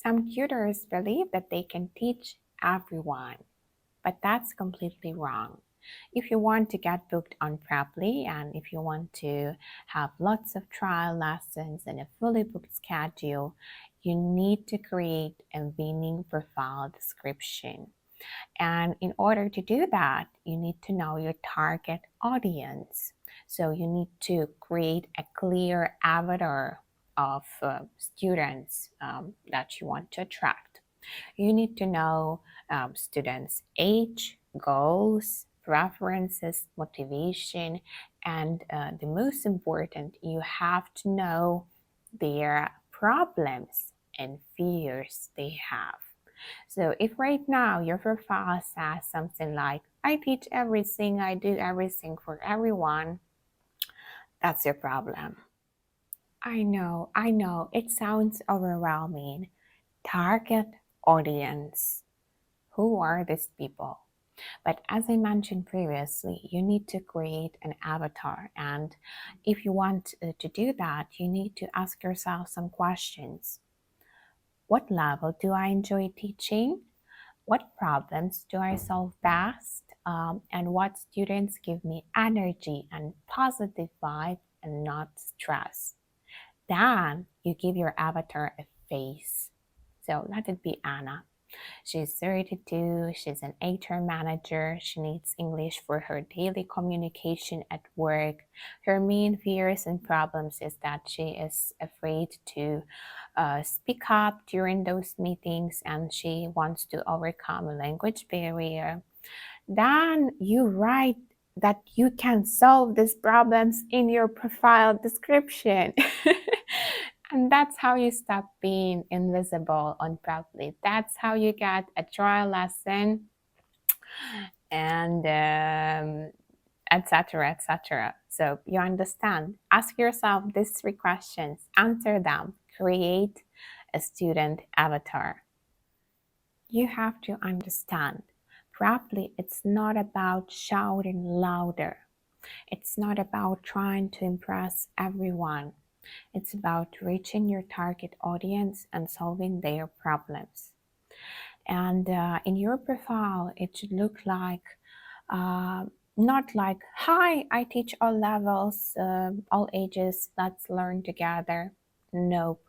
Some tutors believe that they can teach everyone, but that's completely wrong. If you want to get booked on properly and if you want to have lots of trial lessons and a fully booked schedule, you need to create a winning profile description. And in order to do that, you need to know your target audience. So you need to create a clear avatar of students that you want to attract. You need to know students' age, goals, preferences, motivation, and the most important, you have to know their problems and fears they have. So if right now your profile says something like, I teach everything, I do everything for everyone, that's your problem. I know, it sounds overwhelming. Target audience. Who are these people? But as I mentioned previously, you need to create an avatar. And if you want to do that, you need to ask yourself some questions. What level do I enjoy teaching? What problems do I solve best? And what students give me energy and positive vibe and not stress? Then you give your avatar a face. So let it be Anna. She's 32, she's an HR manager, she needs English for her daily communication at work. Her main fears and problems is that she is afraid to speak up during those meetings and she wants to overcome a language barrier. Then you write that you can solve these problems in your profile description. And that's how you stop being invisible on Proudly. That's how you get a trial lesson and etc. etc. So you understand. Ask yourself these 3 questions, answer them, create a student avatar. You have to understand. Proudly, it's not about shouting louder. It's not about trying to impress everyone. It's about reaching your target audience and solving their problems. And in your profile, it should look like, not like, hi, I teach all levels, all ages, let's learn together. Nope.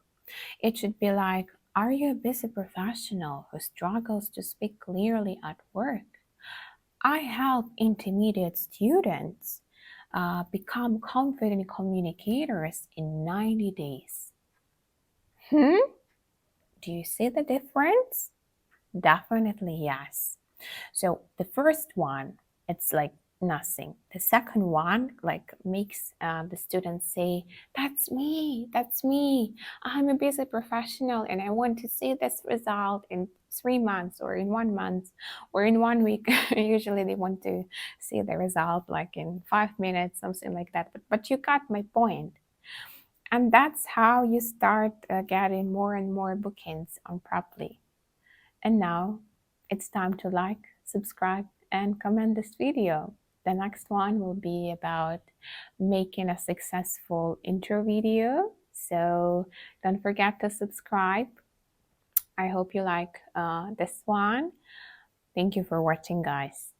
It should be like, are you a busy professional who struggles to speak clearly at work? I help intermediate students become confident communicators in 90 days. Do you see the difference? Definitely yes. So the first one, it's like nothing. The second one like makes the students say, that's me. I'm a busy professional and I want to see this result in 3 months or in 1 month or in 1 week. Usually they want to see the result like in 5 minutes, something like that. But you got my point. And that's how you start getting more and more bookings on Properly. And now it's time to like, subscribe, and comment this video. The next one will be about making a successful intro video. So don't forget to subscribe. I hope you like this one. Thank you for watching, guys.